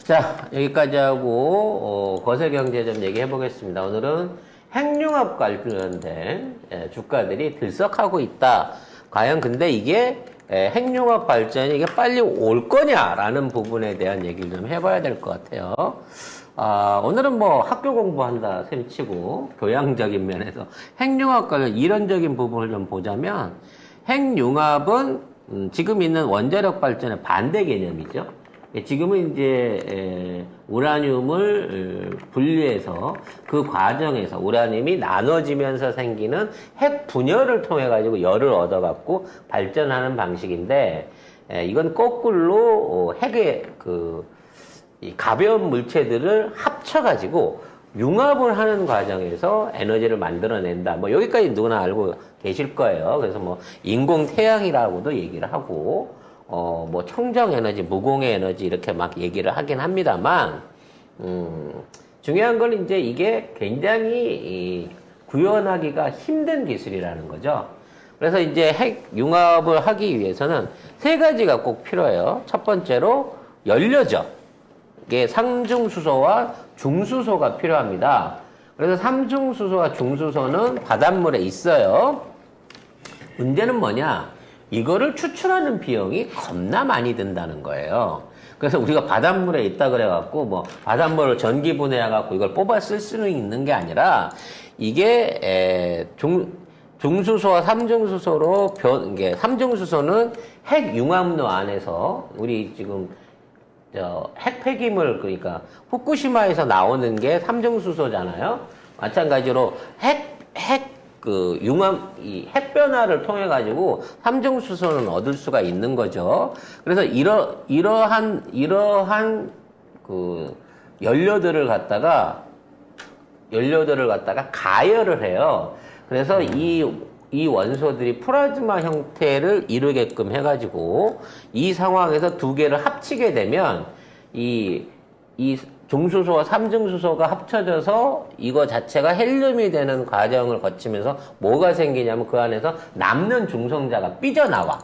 자, 여기까지 하고 거세경제 좀 얘기해 보겠습니다. 오늘은 핵융합 관련된 주가들이 들썩하고 있다. 과연 근데 이게 핵융합 발전이 이게 빨리 올 거냐라는 부분에 대한 얘기를 좀 해봐야 될 것 같아요. 오늘은 뭐 학교 공부한다 셈치고 교양적인 면에서 핵융합 관련 이론적인 부분을 좀 보자면 핵융합은 지금 있는 원자력 발전의 반대 개념이죠. 지금은 이제 우라늄을 분리해서 그 과정에서 우라늄이 나눠지면서 생기는 핵 분열을 통해 가지고 열을 얻어 갖고 발전하는 방식인데, 이건 거꾸로 핵의 이 가벼운 물체들을 합쳐 가지고 융합을 하는 과정에서 에너지를 만들어낸다. 뭐 여기까지 누구나 알고 계실 거예요. 그래서 뭐 인공 태양이라고도 얘기를 하고 뭐 청정 에너지, 무공해 에너지 이렇게 막 얘기를 하긴 합니다만, 중요한 건 이제 이게 굉장히 구현하기가 힘든 기술이라는 거죠. 그래서 이제 핵 융합을 하기 위해서는 세 가지가 꼭 필요해요. 첫 번째로 연료죠. 이게 상중수소와 중수소가 필요합니다. 그래서 삼중수소와 중수소는 바닷물에 있어요. 문제는 뭐냐? 이거를 추출하는 비용이 겁나 많이 든다는 거예요. 그래서 우리가 바닷물에 있다 그래갖고 뭐 바닷물을 전기 분해해갖고 이걸 뽑아 쓸 수는 있는 게 아니라 이게 중수소와 삼중수소로 이게 삼중수소는 핵융합로 안에서 우리 지금 핵 폐기물, 그러니까 후쿠시마에서 나오는 게 삼중수소잖아요. 마찬가지로 이 핵변화를 통해가지고 삼중수소는 얻을 수가 있는 거죠. 그래서 이러한 연료들을 갖다가 가열을 해요. 그래서 이 원소들이 플라즈마 형태를 이루게끔 해가지고 이 상황에서 두 개를 합치게 되면 이 중수소와 삼중수소가 합쳐져서 이거 자체가 헬륨이 되는 과정을 거치면서 뭐가 생기냐면 그 안에서 남는 중성자가 삐져나와.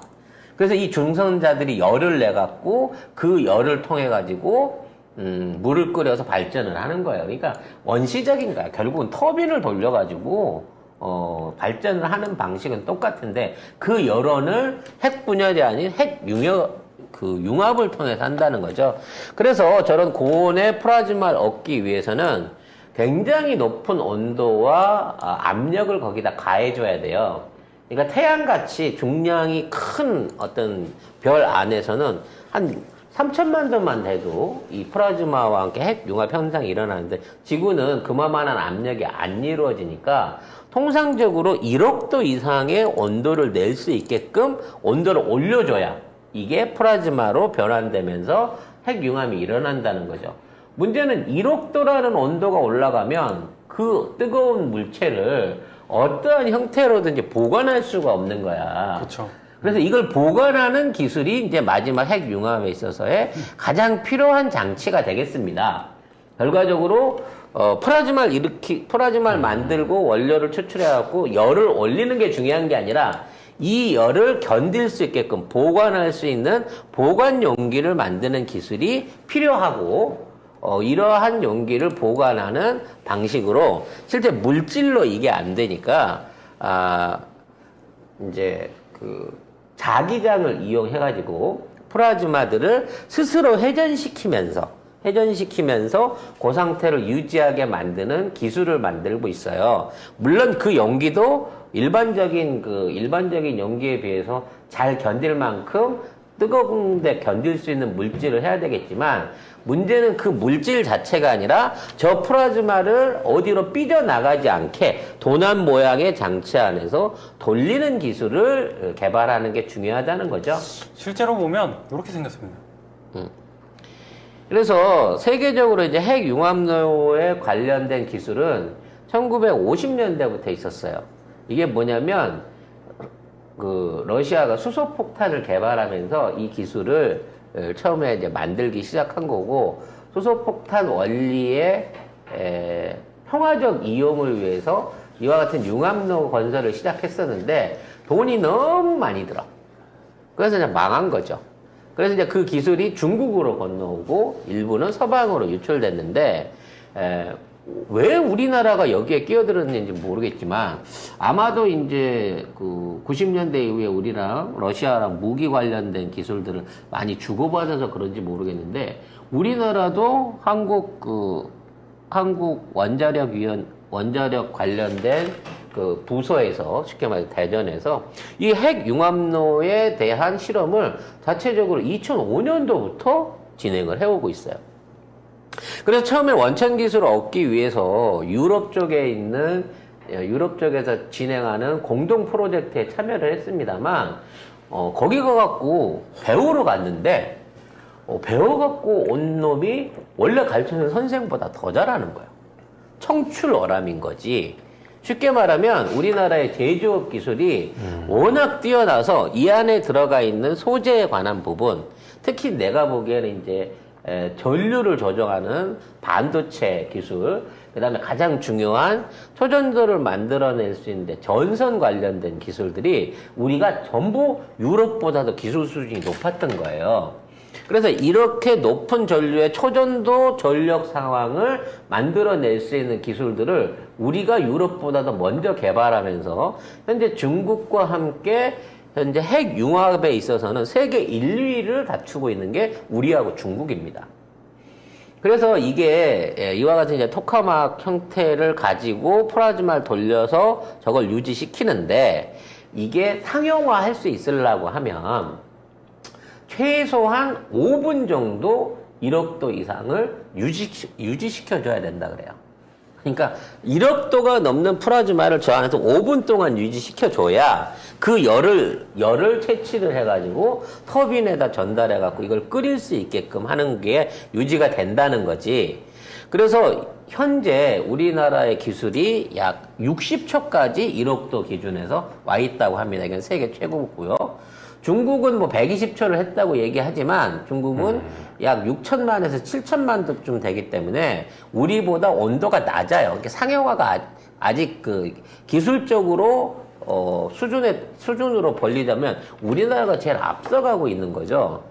그래서 이 중성자들이 열을 내갖고 그 열을 통해가지고 물을 끓여서 발전을 하는 거예요. 그러니까 원시적인 거야. 결국은 터빈을 돌려가지고 발전을 하는 방식은 똑같은데 그 열원을 핵 분열이 아닌 융합을 통해서 한다는 거죠. 그래서 저런 고온의 플라즈마를 얻기 위해서는 굉장히 높은 온도와 압력을 거기다 가해줘야 돼요. 그러니까 태양같이 중량이 큰 어떤 별 안에서는 한 3천만 도만 돼도 이 플라즈마와 함께 핵융합 현상이 일어나는데 지구는 그만한 압력이 안 이루어지니까 통상적으로 1억 도 이상의 온도를 낼 수 있게끔 온도를 올려줘야 이게 플라즈마로 변환되면서 핵융합이 일어난다는 거죠. 문제는 1억 도라는 온도가 올라가면 그 뜨거운 물체를 어떠한 형태로든지 보관할 수가 없는 거야. 그렇죠. 그래서 이걸 보관하는 기술이 이제 마지막 핵융합에 있어서의 가장 필요한 장치가 되겠습니다. 결과적으로 플라즈마를 만들고 원료를 추출해갖고 열을 올리는 게 중요한 게 아니라 이 열을 견딜 수 있게끔 보관할 수 있는 보관 용기를 만드는 기술이 필요하고, 이러한 용기를 보관하는 방식으로 실제 물질로 이게 안 되니까 이제 자기장을 이용해가지고 플라즈마들을 스스로 회전시키면서 그 상태를 유지하게 만드는 기술을 만들고 있어요. 물론 그 용기도 일반적인 용기에 비해서 잘 견딜 만큼 뜨거운데 견딜 수 있는 물질을 해야 되겠지만, 문제는 그 물질 자체가 아니라 저 플라즈마를 어디로 삐져나가지 않게 도난 모양의 장치 안에서 돌리는 기술을 개발하는 게 중요하다는 거죠. 실제로 보면 이렇게 생겼습니다. 그래서 세계적으로 이제 핵융합로에 관련된 기술은 1950년대부터 있었어요. 이게 뭐냐면 러시아가 수소폭탄을 개발하면서 이 기술을 처음에 이제 만들기 시작한 거고, 수소폭탄 원리의 평화적 이용을 위해서 이와 같은 융합로 건설을 시작했었는데 돈이 너무 많이 들어. 그래서 그냥 망한 거죠. 그래서 이제 그 기술이 중국으로 건너오고 일부는 서방으로 유출됐는데 왜 우리나라가 여기에 끼어들었는지 모르겠지만 아마도 이제 그 90년대 이후에 우리랑 러시아랑 무기 관련된 기술들을 많이 주고받아서 그런지 모르겠는데 우리나라도 한국 원자력 관련된 그 부서에서 쉽게 말해 대전에서 이 핵 융합로에 대한 실험을 자체적으로 2005년도부터 진행을 해오고 있어요. 그래서 처음에 원천 기술을 얻기 위해서 유럽 쪽에서 진행하는 공동 프로젝트에 참여를 했습니다만 거기 가갖고 배우러 갔는데 배워갖고 온 놈이 원래 가르쳐준 선생보다 더 잘하는 거예요. 청출어람인 거지. 쉽게 말하면 우리나라의 제조업 기술이 워낙 뛰어나서 이 안에 들어가 있는 소재에 관한 부분, 특히 내가 보기에는 이제 전류를 조정하는 반도체 기술, 그 다음에 가장 중요한 초전도를 만들어낼 수 있는데 전선 관련된 기술들이 우리가 전부 유럽보다도 기술 수준이 높았던 거예요. 그래서 이렇게 높은 전류의 초전도 전력 상황을 만들어낼 수 있는 기술들을 우리가 유럽보다도 먼저 개발하면서 현재 중국과 함께 현재 핵 융합에 있어서는 세계 1위를 다투고 있는 게 우리하고 중국입니다. 그래서 이게 이와 같은 이제 토카막 형태를 가지고 플라즈마를 돌려서 저걸 유지시키는데 이게 상용화 할 수 있으려고 하면 최소한 5분 정도 1억도 이상을 유지시켜줘야 된다 그래요. 그러니까 1억도가 넘는 플라즈마를 저 안에서 5분 동안 유지시켜줘야 그 열을 채취를 해가지고 터빈에다 전달해갖고 이걸 끓일 수 있게끔 하는 게 유지가 된다는 거지. 그래서 현재 우리나라의 기술이 약 60초까지 1억도 기준에서 와 있다고 합니다. 이건 세계 최고고요. 중국은 뭐 120초를 했다고 얘기하지만 중국은 약 6천만에서 7천만도쯤 되기 때문에 우리보다 온도가 낮아요. 이렇게 상용화가 아직 그 기술적으로 수준으로 벌리자면 우리나라가 제일 앞서가고 있는 거죠.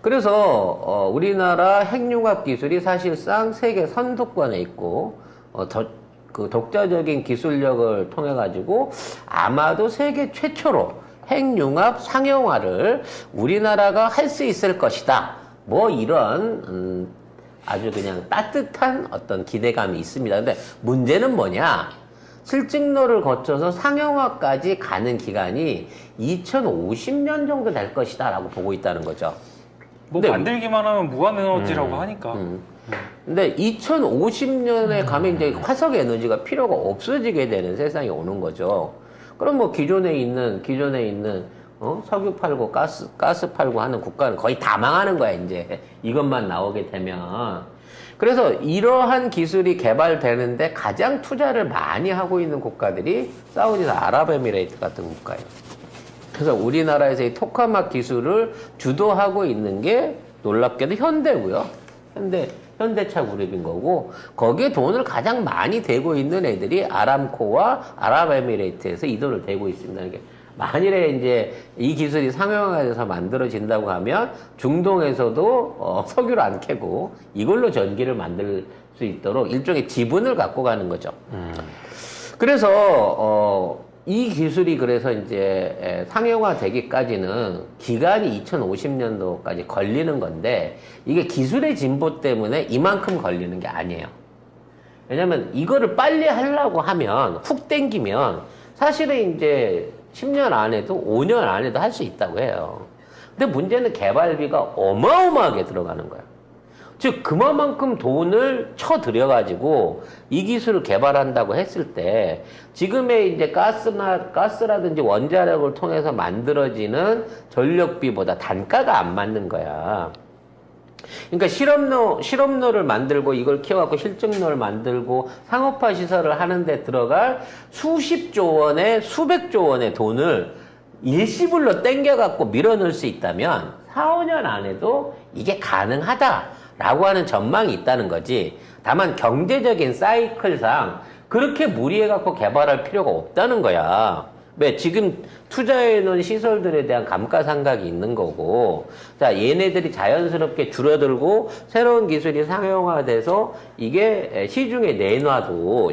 그래서 우리나라 핵융합 기술이 사실상 세계 선두권에 있고 그 독자적인 기술력을 통해 가지고 아마도 세계 최초로 핵융합 상용화를 우리나라가 할 수 있을 것이다. 뭐 이런 아주 그냥 따뜻한 어떤 기대감이 있습니다. 근데 문제는 뭐냐? 실증로를 거쳐서 상용화까지 가는 기간이 2050년 정도 될 것이다 라고 보고 있다는 거죠. 뭐 근데 만들기만 하면 무한에너지라고 하니까. 근데 2050년에 가면 이제 화석 에너지가 필요가 없어지게 되는 세상이 오는 거죠. 그럼 뭐 기존에 있는 석유 팔고 가스 팔고 하는 국가는 거의 다 망하는 거야, 이제. 이것만 나오게 되면. 그래서 이러한 기술이 개발되는데 가장 투자를 많이 하고 있는 국가들이 사우디아라비아에미레이트 같은 국가예요. 그래서 우리나라에서 이 토카막 기술을 주도하고 있는 게 놀랍게도 현대고요. 현대차 그룹인 거고, 거기에 돈을 가장 많이 대고 있는 애들이 아람코와 아랍에미레이트에서 이 돈을 대고 있습니다. 이게 만일에 이제 이 기술이 상용화돼서 만들어진다고 하면 중동에서도 석유를 안 캐고 이걸로 전기를 만들 수 있도록 일종의 지분을 갖고 가는 거죠. 그래서 이 기술이 그래서 이제 상용화 되기까지는 기간이 2050년도까지 걸리는 건데 이게 기술의 진보 때문에 이만큼 걸리는 게 아니에요. 왜냐면 이거를 빨리 하려고 하면 훅 땡기면 사실은 이제 10년 안에도 5년 안에도 할 수 있다고 해요. 근데 문제는 개발비가 어마어마하게 들어가는 거예요. 즉 그만큼 돈을 쳐들여가지고 이 기술을 개발한다고 했을 때 지금의 이제 가스라든지 원자력을 통해서 만들어지는 전력비보다 단가가 안 맞는 거야. 그러니까 실험로를 만들고 이걸 키워갖고 실증로를 만들고 상업화 시설을 하는데 들어갈 수십조 원에 수백조 원의 돈을 일시불로 땡겨갖고 밀어넣을 수 있다면 4, 5년 안에도 이게 가능하다라고 하는 전망이 있다는 거지. 다만 경제적인 사이클상 그렇게 무리해갖고 개발할 필요가 없다는 거야. 왜? 지금 투자해 놓은 시설들에 대한 감가상각이 있는 거고, 자, 얘네들이 자연스럽게 줄어들고, 새로운 기술이 상용화돼서, 이게 시중에 내놔도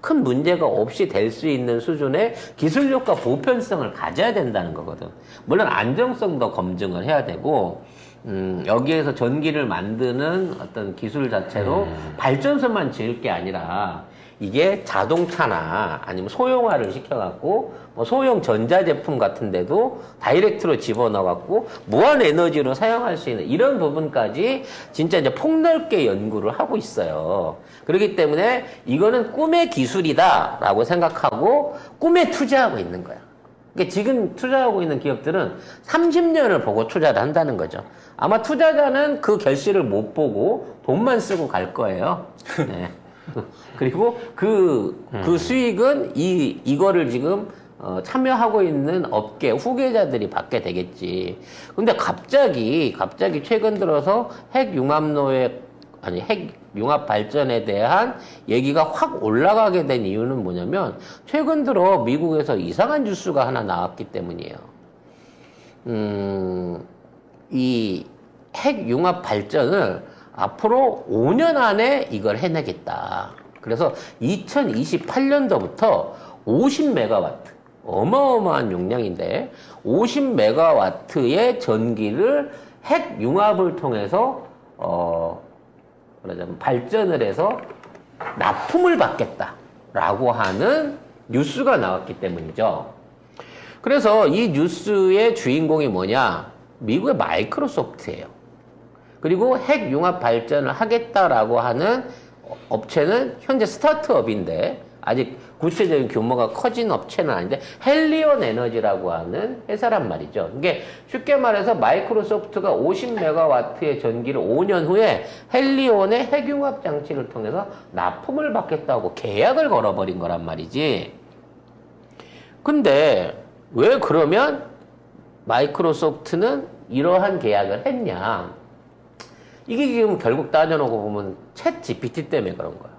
큰 문제가 없이 될 수 있는 수준의 기술력과 보편성을 가져야 된다는 거거든. 물론 안정성도 검증을 해야 되고, 여기에서 전기를 만드는 어떤 기술 자체로 발전소만 지을 게 아니라, 이게 자동차나 아니면 소형화를 시켜갖고 뭐 소형 전자제품 같은데도 다이렉트로 집어넣어갖고 무한 에너지로 사용할 수 있는 이런 부분까지 진짜 이제 폭넓게 연구를 하고 있어요. 그렇기 때문에 이거는 꿈의 기술이다라고 생각하고 꿈에 투자하고 있는 거야. 그러니까 지금 투자하고 있는 기업들은 30년을 보고 투자를 한다는 거죠. 아마 투자자는 그 결실을 못 보고 돈만 쓰고 갈 거예요. 네. 그리고 그 수익은 이거를 지금 참여하고 있는 업계 후계자들이 받게 되겠지. 근데 갑자기 최근 들어서 핵융합 발전에 대한 얘기가 확 올라가게 된 이유는 뭐냐면 최근 들어 미국에서 이상한 뉴스가 하나 나왔기 때문이에요. 이 핵융합 발전을 앞으로 5년 안에 이걸 해내겠다. 그래서 2028년도부터 50메가와트, 어마어마한 용량인데 50메가와트의 전기를 핵융합을 통해서 그러자면 발전을 해서 납품을 받겠다라고 하는 뉴스가 나왔기 때문이죠. 그래서 이 뉴스의 주인공이 뭐냐? 미국의 마이크로소프트예요. 그리고 핵융합 발전을 하겠다라고 하는 업체는 현재 스타트업인데 아직 구체적인 규모가 커진 업체는 아닌데 헬리온 에너지라고 하는 회사란 말이죠. 이게 쉽게 말해서 마이크로소프트가 50메가와트의 전기를 5년 후에 헬리온의 핵융합 장치를 통해서 납품을 받겠다고 계약을 걸어버린 거란 말이지. 근데 왜 그러면 마이크로소프트는 이러한 계약을 했냐? 이게 지금 결국 따져놓고 보면 챗 GPT 때문에 그런 거야.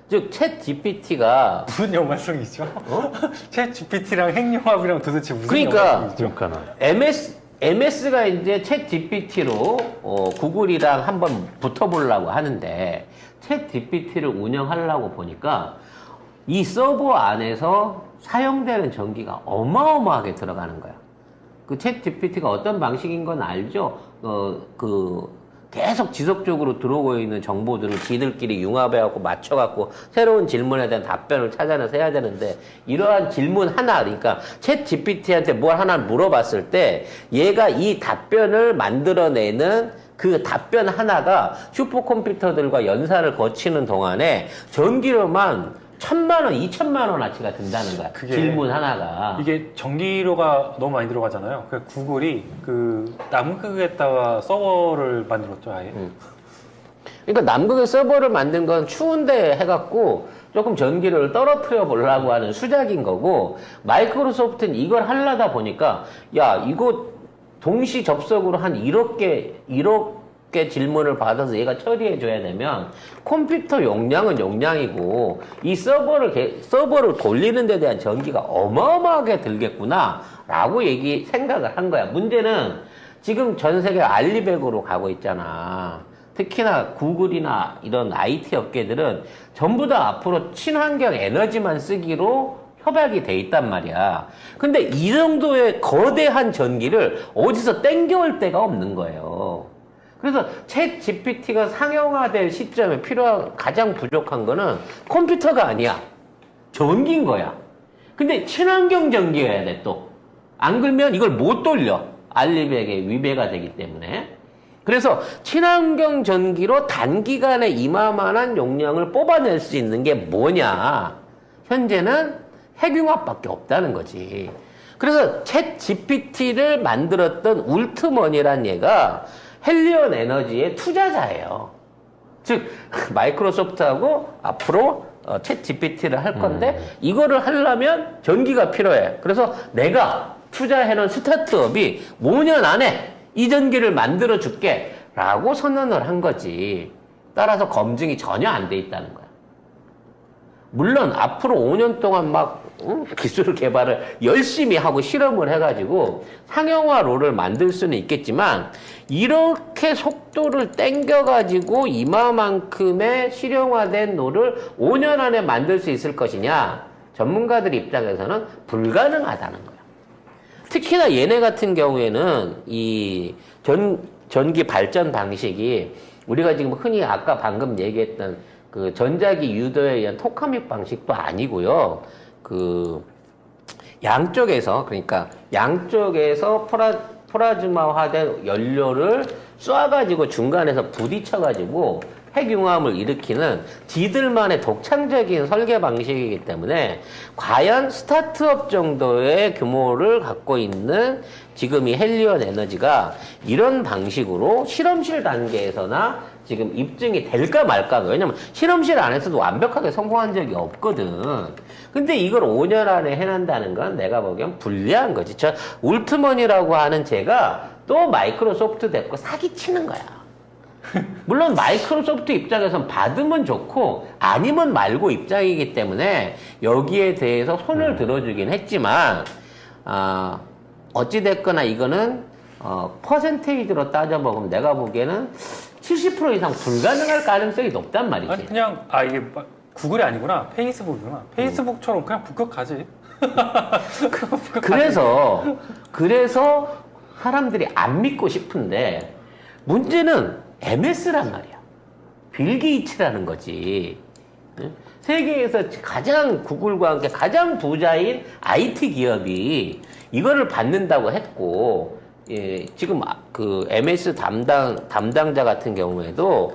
즉, 챗 GPT가. 무슨 연관성이죠? 챗 GPT랑 핵융합이랑 도대체 무슨 연관성이죠? MS가 이제 챗 GPT로 구글이랑 한번 붙어보려고 하는데, 챗 GPT를 운영하려고 보니까 이 서버 안에서 사용되는 전기가 어마어마하게 들어가는 거야. 그 챗 GPT가 어떤 방식인 건 알죠? 계속 지속적으로 들어오고 있는 정보들을 지들끼리 융합해갖고 맞춰갖고 새로운 질문에 대한 답변을 찾아내서 해야 되는데 이러한 질문 하나, 그러니까 챗 GPT한테 뭘 하나 물어봤을 때 얘가 이 답변을 만들어내는 그 답변 하나가 슈퍼컴퓨터들과 연산을 거치는 동안에 전기료만 1,000만 원, 2,000만 원어치가 든다는 거야. 질문 하나가. 이게 전기료가 너무 많이 들어가잖아요. 그래서 구글이 그 남극에다가 서버를 만들었죠, 아예. 그러니까 남극에 서버를 만든 건 추운데 해갖고 조금 전기료를 떨어뜨려 보려고 하는 수작인 거고, 마이크로소프트는 이걸 하려다 보니까 야, 이거 동시 접속으로 한 1억 개 질문을 받아서 얘가 처리해줘야 되면 컴퓨터 용량은 용량이고 이 서버를 돌리는 데 대한 전기가 어마어마하게 들겠구나 라고 생각을 한 거야. 문제는 지금 전 세계 알리백으로 가고 있잖아. 특히나 구글이나 이런 IT 업계들은 전부 다 앞으로 친환경 에너지만 쓰기로 협약이 돼 있단 말이야. 근데 이 정도의 거대한 전기를 어디서 땡겨올 데가 없는 거예요. 그래서 챗 GPT가 상용화될 시점에 가장 부족한 거는 컴퓨터가 아니야. 전기인 거야. 근데 친환경 전기여야 돼, 또. 안 그러면 이걸 못 돌려. 알리백에 위배가 되기 때문에. 그래서 친환경 전기로 단기간에 이만한 용량을 뽑아낼 수 있는 게 뭐냐. 현재는 핵융합밖에 없다는 거지. 그래서 챗 GPT를 만들었던 울트먼이란 얘가 헬리온 에너지의 투자자예요. 즉 마이크로소프트하고 앞으로 챗 GPT를 할 건데 이거를 하려면 전기가 필요해. 그래서 내가 투자해놓은 스타트업이 5년 안에 이 전기를 만들어 줄게 라고 선언을 한 거지. 따라서 검증이 전혀 안 돼 있다는 거야. 물론 앞으로 5년 동안 막 기술 개발을 열심히 하고 실험을 해가지고 상용화로를 만들 수는 있겠지만 이렇게 속도를 땡겨가지고 이마만큼의 실용화된 롤을 5년 안에 만들 수 있을 것이냐? 전문가들 입장에서는 불가능하다는 거예요. 특히나 얘네 같은 경우에는 이 전기 발전 방식이 우리가 지금 흔히 아까 방금 얘기했던 그 전자기 유도에 의한 토카믹 방식도 아니고요. 그 양쪽에서 그러니까 양쪽에서 플라즈마화된 연료를 쏴가지고 중간에서 부딪혀가지고 핵융합을 일으키는 지들만의 독창적인 설계 방식이기 때문에 과연 스타트업 정도의 규모를 갖고 있는 지금 이 헬리온 에너지가 이런 방식으로 실험실 단계에서나 지금 입증이 될까 말까. 왜냐면 실험실 안에서도 완벽하게 성공한 적이 없거든. 근데 이걸 5년 안에 해낸다는 건 내가 보기엔 불리한 거지. 저 울트먼이라고 하는 쟤가 또 마이크로소프트 데리고 사기치는 거야. 물론 마이크로소프트 입장에선 받으면 좋고 아니면 말고 입장이기 때문에 여기에 대해서 손을 들어주긴 했지만 어찌됐거나 이거는 퍼센테이지로 따져먹으면 내가 보기에는 70% 이상 불가능할 가능성이 높단 말이지. 아니 그냥 이게 구글이 아니구나. 페이스북이구나. 페이스북처럼 그냥 북극하지. 그래서 사람들이 안 믿고 싶은데 문제는 MS란 말이야. 빌 게이츠라는 거지. 세계에서 가장 구글과 함께 가장 부자인 IT 기업이 이거를 받는다고 했고, 예, 지금 그 MS 담당자 같은 경우에도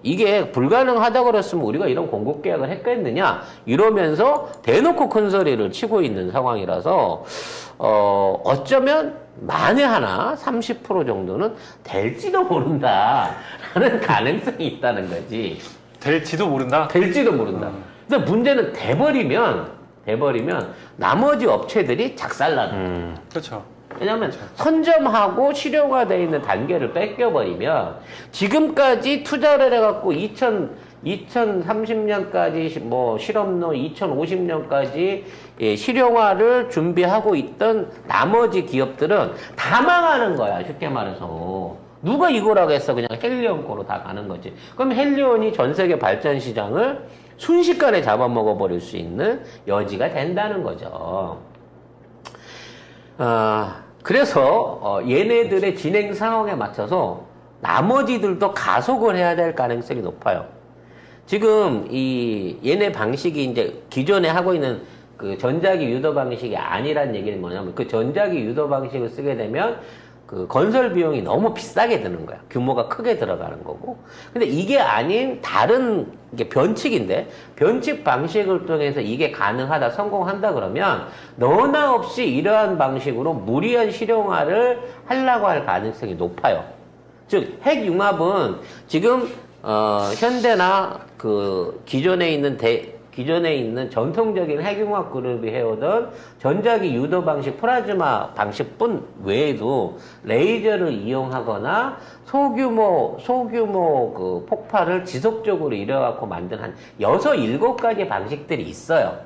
이게 불가능하다고 그랬으면 우리가 이런 공급 계약을 했겠느냐 이러면서 대놓고 큰 소리를 치고 있는 상황이라서 어쩌면 만에 하나 30% 정도는 될지도 모른다라는 가능성이 있다는 거지. 될지도 모른다? 될지도 모른다. 그래서 문제는 돼버리면 나머지 업체들이 작살나는. 그렇죠. 왜냐하면 선점하고 실용화되어 있는 단계를 뺏겨버리면 지금까지 투자를 해갖고 2030년까지 뭐 실험로 2050년까지 실용화를 준비하고 있던 나머지 기업들은 다 망하는 거야. 쉽게 말해서. 누가 이걸 하겠어. 그냥 헬리온 거로 다 가는 거지. 그럼 헬리온이 전 세계 발전 시장을 순식간에 잡아먹어버릴 수 있는 여지가 된다는 거죠. 그래서 얘네들의 진행 상황에 맞춰서 나머지들도 가속을 해야 될 가능성이 높아요. 지금 얘네 방식이 이제 기존에 하고 있는 그 전자기 유도 방식이 아니란 얘기는 뭐냐면 그 전자기 유도 방식을 쓰게 되면 그 건설 비용이 너무 비싸게 드는 거야. 규모가 크게 들어가는 거고. 근데 이게 아닌 다른 이게 변칙인데 변칙 방식을 통해서 이게 가능하다, 성공한다 그러면 너나 없이 이러한 방식으로 무리한 실용화를 하려고 할 가능성이 높아요. 즉 핵융합은 지금 현대나 그 기존에 있는 전통적인 핵융합 그룹이 해오던 전자기 유도 방식, 플라즈마 방식뿐 외에도 레이저를 이용하거나 소규모 그 폭발을 지속적으로 이뤄갖고 만든 한 6, 7가지 방식들이 있어요.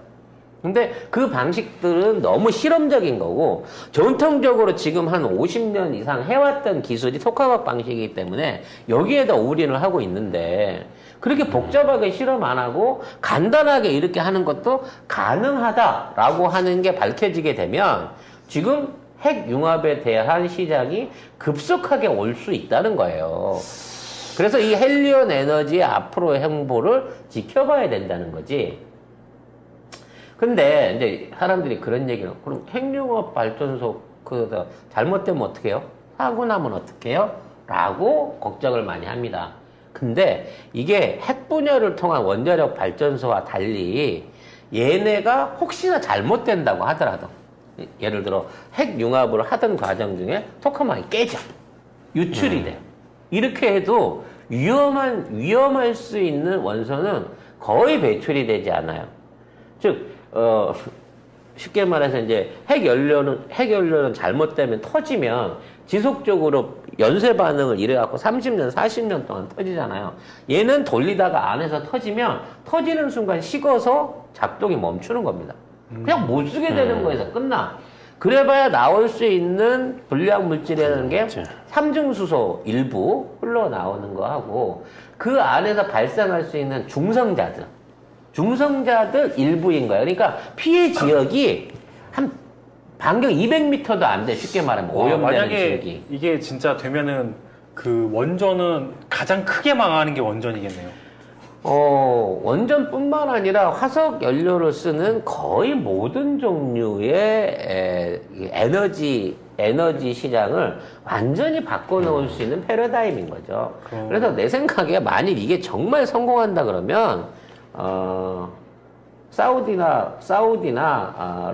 근데 그 방식들은 너무 실험적인 거고 전통적으로 지금 한 50년 이상 해왔던 기술이 토카막 방식이기 때문에 여기에다 올인을 하고 있는데 그렇게 복잡하게 실험 안 하고 간단하게 이렇게 하는 것도 가능하다라고 하는 게 밝혀지게 되면 지금 핵융합에 대한 시장이 급속하게 올 수 있다는 거예요. 그래서 이 헬리온 에너지의 앞으로의 행보를 지켜봐야 된다는 거지. 근데 이제 사람들이 그런 얘기를 그럼 핵융합 발전소 그거 잘못되면 어떡해요? 사고 나면 어떡해요? 라고 걱정을 많이 합니다. 근데 이게 핵 분열을 통한 원자력 발전소와 달리 얘네가 혹시나 잘못된다고 하더라도 예를 들어 핵융합을 하던 과정 중에 토카막이 깨져 유출이 돼. 이렇게 해도 위험할 수 있는 원소는 거의 배출이 되지 않아요. 즉 쉽게 말해서 이제 핵연료는 잘못되면 터지면 지속적으로 연쇄 반응을 일어갖고 30년, 40년 동안 터지잖아요. 얘는 돌리다가 안에서 터지면 터지는 순간 식어서 작동이 멈추는 겁니다. 그냥 못 쓰게 되는 거에서 끝나. 그래봐야 나올 수 있는 불량 물질이라는 게 삼중수소 일부 흘러나오는 거 하고 그 안에서 발생할 수 있는 중성자들 일부인 거예요. 그러니까 피해 지역이 한 반경 200m도 안 돼. 쉽게 말하면 오염되는 만약에 지역이. 이게 진짜 되면은 그 원전은 가장 크게 망하는 게 원전이겠네요. 원전뿐만 아니라 화석 연료를 쓰는 거의 모든 종류의 에너지 시장을 완전히 바꿔놓을 수 있는 패러다임인 거죠. 그래서 내 생각에 만일 이게 정말 성공한다 그러면 사우디나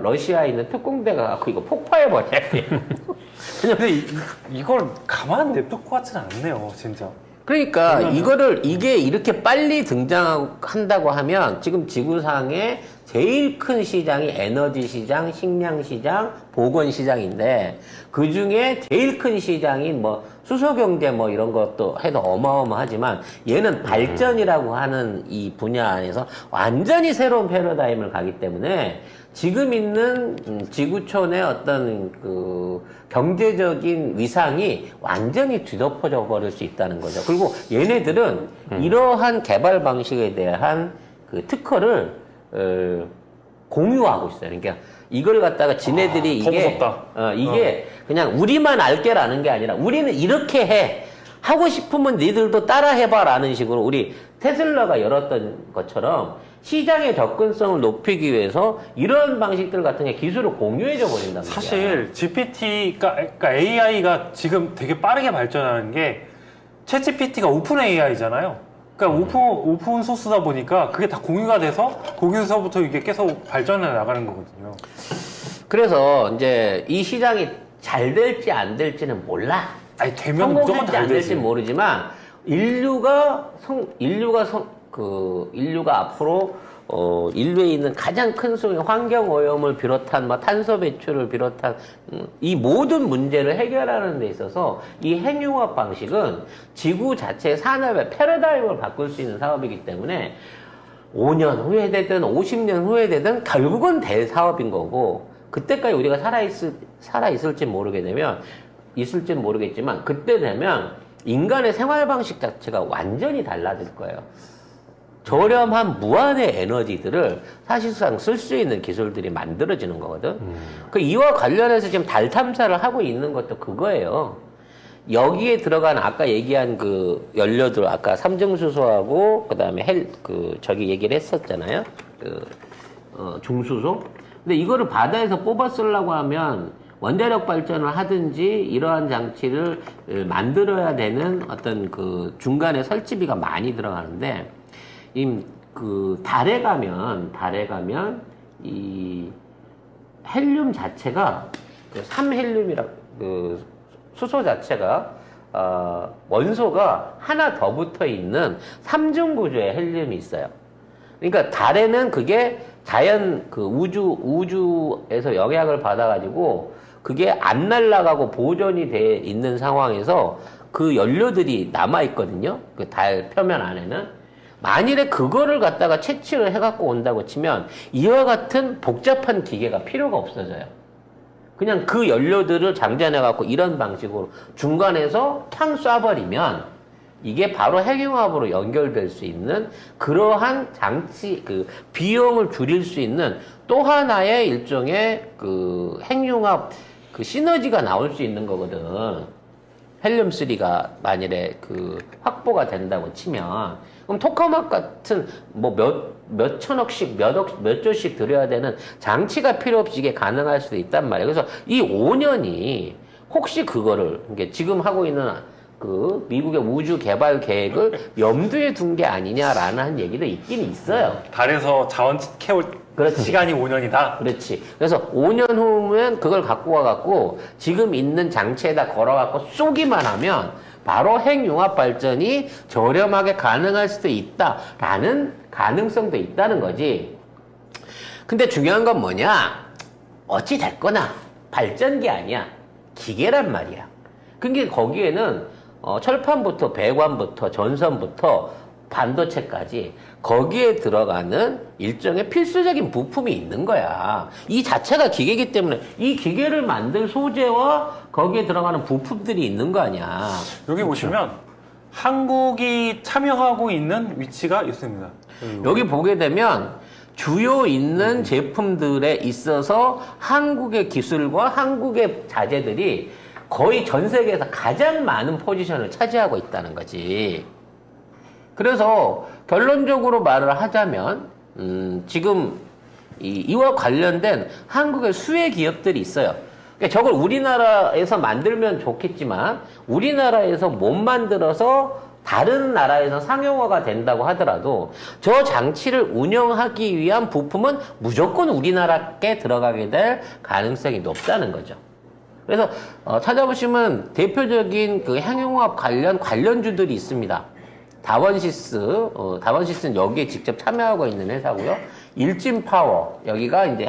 러시아에 있는 특공대가 갖고 이거 폭파해버려야 돼요. 근데 이걸 가만 냅둘 것 같지는 않네요, 진짜. 그러니까 이게 이렇게 빨리 등장한다고 하면 지금 지구상의 제일 큰 시장이 에너지 시장, 식량 시장, 보건 시장인데 그 중에 제일 큰 시장인 뭐 수소 경제 뭐 이런 것도 해도 어마어마하지만 얘는 발전이라고 하는 이 분야 안에서 완전히 새로운 패러다임을 가기 때문에 지금 있는 지구촌의 어떤 그 경제적인 위상이 완전히 뒤덮어져 버릴 수 있다는 거죠. 그리고 얘네들은 이러한 개발 방식에 대한 그 특허를 공유하고 있어요. 그러니까 이걸 갖다가 지네들이 이게 그냥 우리만 알게라는 게 아니라 우리는 이렇게 해. 하고 싶으면 니들도 따라 해봐라는 식으로 우리 테슬라가 열었던 것처럼 시장의 접근성을 높이기 위해서 이런 방식들 같은 게 기술을 공유해줘 버린단 말이야. 사실 그러니까 AI가 지금 되게 빠르게 발전하는 게 챗GPT가 오픈 AI잖아요. 그러니까 오픈 소스다 보니까 그게 다 공유가 돼서 거기서부터 이게 계속 발전해 나가는 거거든요. 그래서 이제 이 시장이 잘 될지 안 될지는 몰라. 아니 되면 무조건 안 될지 모르지만 인류가 앞으로 인류에 있는 가장 큰 수의 환경 오염을 비롯한 뭐 탄소 배출을 비롯한 이 모든 문제를 해결하는 데 있어서 이 핵융합 방식은 지구 자체의 산업의 패러다임을 바꿀 수 있는 사업이기 때문에 5년 후에 되든 50년 후에 되든 결국은 될 사업인 거고 그때까지 우리가 살아있을지 있을지는 모르겠지만 그때 되면 인간의 생활 방식 자체가 완전히 달라질 거예요. 저렴한 무한의 에너지들을 사실상 쓸 수 있는 기술들이 만들어지는 거거든. 그 이와 관련해서 지금 달 탐사를 하고 있는 것도 그거예요. 여기에 들어간 아까 얘기한 그 연료들 아까 삼중수소하고 그다음에 저기 얘기를 했었잖아요. 중수소. 근데 이거를 바다에서 뽑아 쓰려고 하면 원자력 발전을 하든지 이러한 장치를 만들어야 되는 어떤 그 중간에 설치비가 많이 들어가는데 달에 가면 이 헬륨 자체가 그 수소 자체가 원소가 하나 더 붙어 있는 삼중 구조의 헬륨이 있어요. 그러니까 달에는 그게 자연 우주에서 영향을 받아가지고 그게 안 날아가고 보존이 돼 있는 상황에서 그 연료들이 남아 있거든요. 그 달 표면 안에는. 만일에 그거를 갖다가 채취를 해갖고 온다고 치면 이와 같은 복잡한 기계가 필요가 없어져요. 그냥 그 연료들을 장전해갖고 이런 방식으로 중간에서 탕 쏴버리면 이게 바로 핵융합으로 연결될 수 있는 그러한 장치, 비용을 줄일 수 있는 또 하나의 일종의 핵융합 시너지가 나올 수 있는 거거든. 헬륨3가 만일에 확보가 된다고 치면 그럼 토카막 같은 뭐 몇 천억씩 몇 조씩 들여야 되는 장치가 필요 없이 이게 가능할 수도 있단 말이에요. 그래서 이 5년이 혹시 그거를 지금 하고 있는 미국의 우주 개발 계획을 염두에 둔 게 아니냐라는 얘기도 있긴 있어요. 달에서 자원 캐올 시간이 5년이다? 그렇지. 그래서 5년 후면 그걸 갖고 와갖고 지금 있는 장치에다 걸어갖고 쏘기만 하면 바로 핵융합 발전이 저렴하게 가능할 수도 있다라는 가능성도 있다는 거지. 근데 중요한 건 뭐냐? 어찌 됐거나 발전기 아니야. 기계란 말이야. 그러니까 거기에는 철판부터 배관부터 전선부터 반도체까지 거기에 들어가는 일종의 필수적인 부품이 있는 거야. 이 자체가 기계이기 때문에 이 기계를 만들 소재와 거기에 들어가는 부품들이 있는 거 아니야. 여기 보시면 한국이 참여하고 있는 위치가 있습니다. 여기 보게 되면 주요 있는 제품들에 있어서 한국의 기술과 한국의 자재들이 거의 전 세계에서 가장 많은 포지션을 차지하고 있다는 거지. 그래서 결론적으로 말을 하자면 지금 이와 관련된 한국의 수혜 기업들이 있어요. 그러니까 저걸 우리나라에서 만들면 좋겠지만 우리나라에서 못 만들어서 다른 나라에서 상용화가 된다고 하더라도 저 장치를 운영하기 위한 부품은 무조건 우리나라께 들어가게 될 가능성이 높다는 거죠. 그래서 찾아보시면 대표적인 그 핵융합 관련주들이 있습니다. 다원시스는 여기에 직접 참여하고 있는 회사고요. 일진파워, 여기가 이제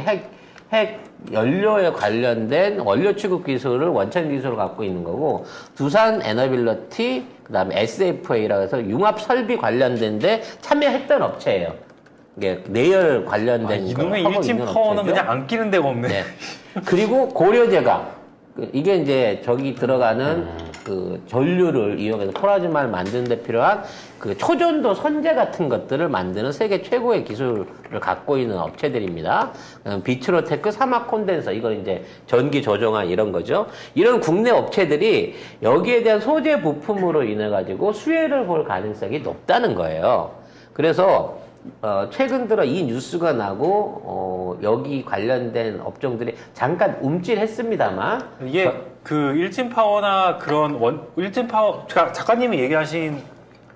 핵 연료에 관련된 원료 취급 기술을 원천 기술을 갖고 있는 거고, 두산 에너빌리티, 그다음에 SFA라고 해서 융합 설비 관련된 데 참여했던 업체예요. 이게 내열 관련된 이놈의 일진 파워는 그냥 안 끼는 데가 없네. 네. 그리고 고려제강. 이게 이제 저기 들어가는 그 전류를 이용해서 플라즈마를 만드는 데 필요한 그 초전도 선재 같은 것들을 만드는 세계 최고의 기술을 갖고 있는 업체들입니다. 비트로테크 사막 콘덴서, 이건 이제 전기 조종한 이런 거죠. 이런 국내 업체들이 여기에 대한 소재 부품으로 인해 가지고 수혜를 볼 가능성이 높다는 거예요. 그래서 최근 들어 이 뉴스가 나고 여기 관련된 업종들이 잠깐 움찔했습니다만 이게 그 일진파워나 그런 일진파워 작가님이 얘기하신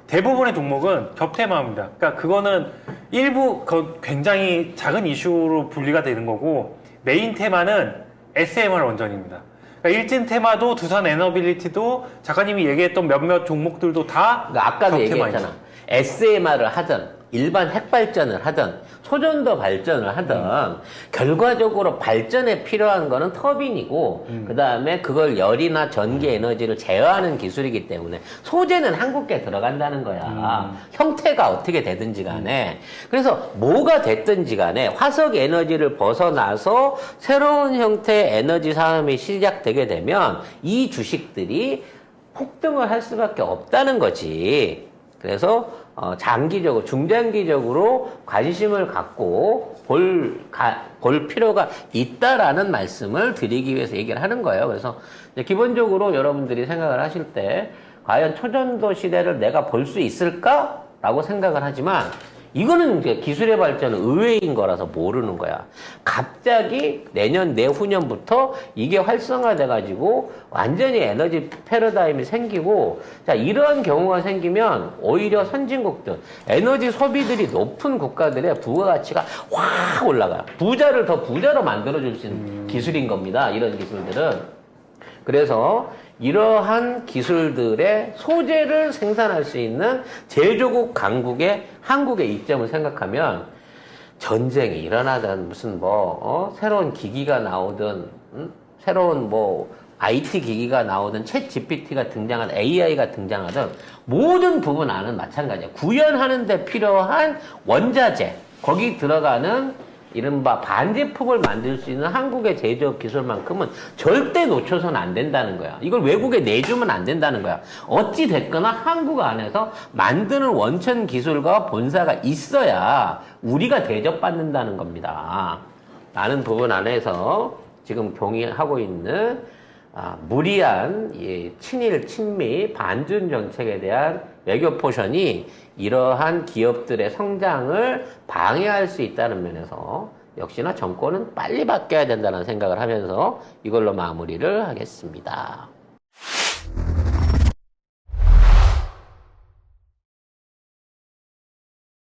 대부분의 종목은 겹테마입니다. 그러니까 그거는 일부 굉장히 작은 이슈로 분리가 되는 거고, 메인 테마는 SMR 원전입니다. 그러니까 일진 테마도 두산 에너빌리티도 작가님이 얘기했던 몇몇 종목들도 다 그러니까 아까도 얘기했잖아. SMR을 하든 일반 핵발전을 하든 초전도 발전을 하든 결과적으로 발전에 필요한 거는 터빈이고 그 다음에 그걸 열이나 전기 에너지를 제어하는 기술이기 때문에 소재는 한국에 들어간다는 거야. 형태가 어떻게 되든지 간에. 그래서 뭐가 됐든지 간에 화석 에너지를 벗어나서 새로운 형태의 에너지 산업이 시작되게 되면 이 주식들이 폭등을 할 수밖에 없다는 거지. 그래서 장기적으로, 중장기적으로 관심을 갖고 볼 필요가 있다라는 말씀을 드리기 위해서 얘기를 하는 거예요. 그래서 이제 기본적으로 여러분들이 생각을 하실 때 과연 초전도 시대를 내가 볼 수 있을까라고 생각을 하지만 이거는 이제 기술의 발전은 의외인 거라서 모르는 거야. 갑자기 내년, 내후년부터 이게 활성화돼가지고 완전히 에너지 패러다임이 생기고, 자, 이러한 경우가 생기면 오히려 선진국들, 에너지 소비들이 높은 국가들의 부가가치가 확 올라가요. 부자를 더 부자로 만들어줄 수 있는 기술인 겁니다. 이런 기술들은. 그래서 이러한 기술들의 소재를 생산할 수 있는 제조국 강국의 한국의 입장을 생각하면 전쟁이 일어나든 무슨 새로운 기기가 나오든 새로운 IT 기기가 나오든 챗 GPT가 등장하든 AI가 등장하든 모든 부분 안은 마찬가지야. 구현하는 데 필요한 원자재, 거기 들어가는 이른바 반제품을 만들 수 있는 한국의 제조업 기술만큼은 절대 놓쳐서는 안 된다는 거야. 이걸 외국에 내주면 안 된다는 거야. 어찌 됐거나 한국 안에서 만드는 원천 기술과 본사가 있어야 우리가 대접받는다는 겁니다. 라는 부분 안에서 지금 경의하고 있는 무리한 친일, 친미, 반중 정책에 대한 외교 포션이 이러한 기업들의 성장을 방해할 수 있다는 면에서 역시나 정권은 빨리 바뀌어야 된다는 생각을 하면서 이걸로 마무리를 하겠습니다.